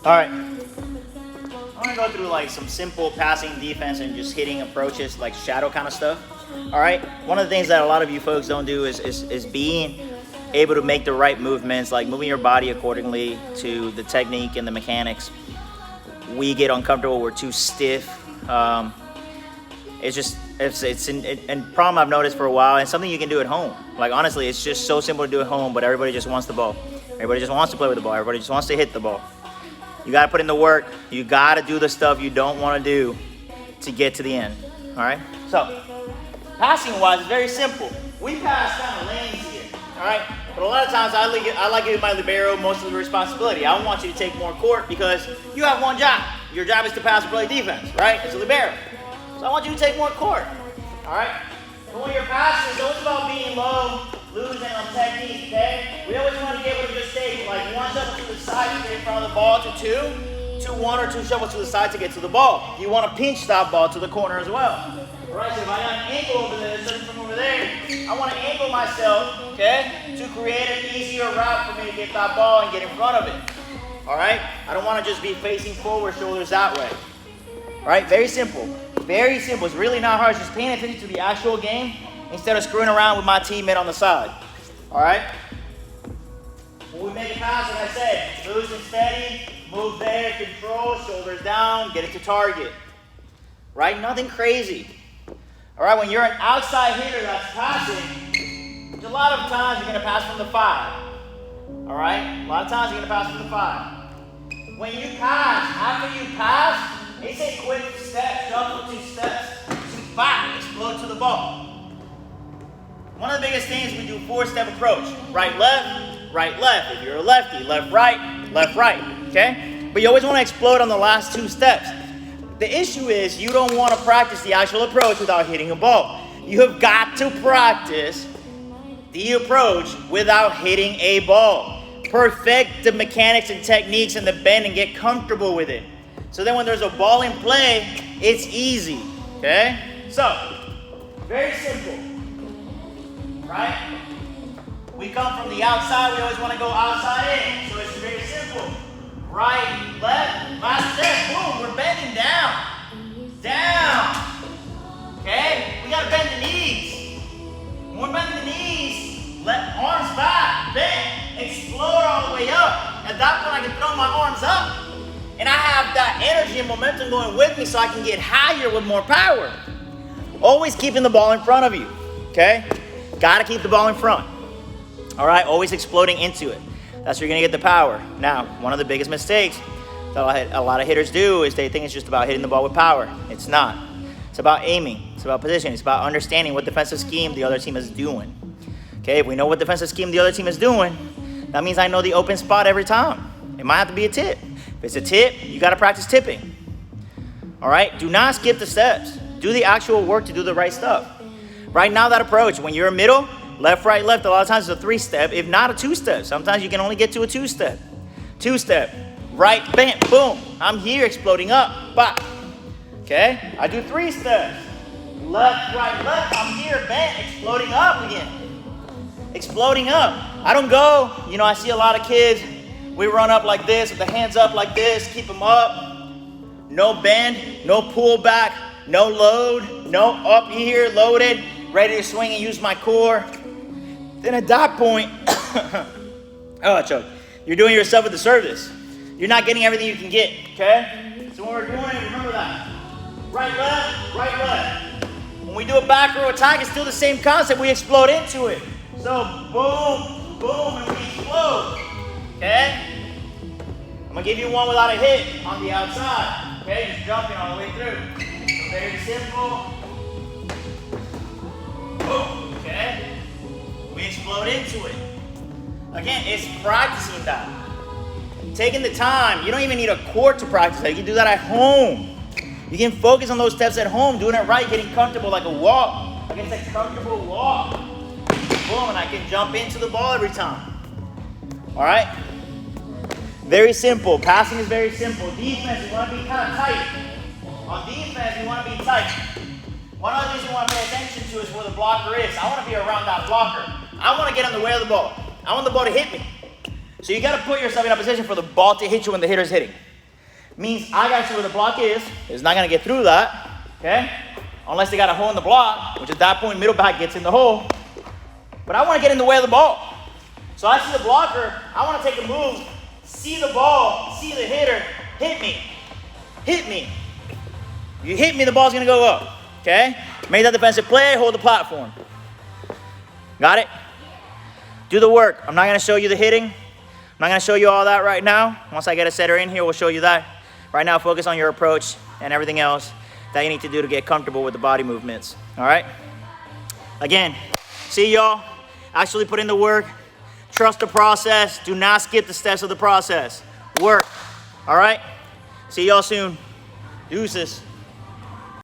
All right. I'm gonna go through like some simple passing defense and just hitting approaches, like shadow kind of stuff. All right. One of the things that a lot of you folks don't do is being able to make the right movements, like moving your body accordingly to the technique and the mechanics. We get uncomfortable. We're too stiff. It's a problem I've noticed for a while, and something you can do at home. Like honestly, it's just so simple to do at home, but everybody just wants the ball. Everybody just wants to play with the ball. Everybody just wants to hit the ball. You got to put in the work. You got to do the stuff you don't want to do to get to the end. All right? So, passing-wise, it's very simple. We pass kind of lanes here. All right? But a lot of times, I like giving my libero most of the responsibility. I want you to take more court because you have one job. Your job is to pass and play defense, right? It's a libero. So I want you to take more court. All right? But when you're passing, it's always about being low, losing on technique, okay? We always want to be able to just take like one shovel to the side to get in front of the ball to two, one or two shovels to the side to get to the ball. You want to pinch stop ball to the corner as well. All right, so if I got an angle over there, something from over there, I want to angle myself, okay, to create an easier route for me to get that ball and get in front of it. All right? I don't want to just be facing forward, shoulders that way. All right, very simple. Very simple. It's really not hard. It's just paying attention to the actual game instead of screwing around with my teammate on the side. All right? When we make a pass, like I said, loose and steady, move there, control, shoulders down, get it to target. Right? Nothing crazy. All right? When you're an outside hitter that's passing, a lot of times you're going to pass from the 5. All right? A lot of times you're going to pass from the 5. When you pass, after you pass, it's a quick step, shuffle 2 steps, to back, explode to the ball. One of the biggest things, we do 4-step approach. Right, left. If you're a lefty, left, right, okay? But you always want to explode on the last 2 steps. The issue is you don't want to practice the actual approach without hitting a ball. You have got to practice the approach without hitting a ball. Perfect the mechanics and techniques and the bend and get comfortable with it. So then when there's a ball in play, it's easy, okay? So, very simple, right? We come from the outside, we always want to go outside in. So it's very simple. Right, left, last step, boom, we're bending down. Down, okay? We got to bend the knees. When we're bending the knees, let arms back, bend, explode all the way up. At that point, I can throw my arms up. And I have that energy and momentum going with me so I can get higher with more power. Always keeping the ball in front of you, okay? Got to keep the ball in front. All right, always exploding into it. That's where you're going to get the power. Now, one of the biggest mistakes that a lot of hitters do is they think it's just about hitting the ball with power. It's not. It's about aiming. It's about positioning. It's about understanding what defensive scheme the other team is doing. Okay, if we know what defensive scheme the other team is doing, that means I know the open spot every time. It might have to be a tip. If it's a tip, you got to practice tipping. All right? Do not skip the steps. Do the actual work to do the right stuff. Right now, that approach, when you're middle, left, right, left, a lot of times it's a 3-step, if not a 2-step. Sometimes you can only get to a 2-step. 2-step, right, bam, boom. I'm here exploding up, bop. Okay? I do 3 steps. Left, right, left. I'm here, bam, exploding up again. Exploding up. I don't go, I see a lot of kids, we run up like this, with the hands up like this, keep them up. No bend, no pull back, no load, no up here, loaded, ready to swing and use my core. Then at that point, choke. You're doing yourself a disservice. You're not getting everything you can get, okay? So when we're doing it, remember that. Right, left. When we do a back row attack, it's still the same concept. We explode into it. So boom, boom, and we explode. Okay? I'm going to give you one without a hit on the outside. Okay? Just jumping all the way through. So very simple. Boom. Okay? We explode into it. Again, it's practicing that. Taking the time. You don't even need a court to practice that. You can do that at home. You can focus on those steps at home, doing it right, getting comfortable like a walk. Against a comfortable walk. Boom, and I can jump into the ball every time. All right? Very simple. Passing is very simple. Defense, you want to be kind of tight. On defense, you want to be tight. One of the things you want to pay attention to is where the blocker is. I want to be around that blocker. I want to get on the way of the ball. I want the ball to hit me. So you got to put yourself in a position for the ball to hit you when the hitter's hitting. Means I gotta see where the block is. It's not gonna get through that, okay? Unless they got a hole in the block, which at that point, middle back gets in the hole. But I wanna get in the way of the ball. So I see the blocker, I wanna take a move, see the ball, see the hitter, hit me. Hit me. You hit me, the ball's gonna go up, okay? Make that defensive play, hold the platform. Got it? Do the work. I'm not gonna show you the hitting. I'm not gonna show you all that right now. Once I get a setter in here, we'll show you that. Right now, focus on your approach and everything else that you need to do to get comfortable with the body movements, all right? Again, see y'all, actually put in the work. Trust the process. Do not skip the steps of the process. Work, all right? See y'all soon. Deuces.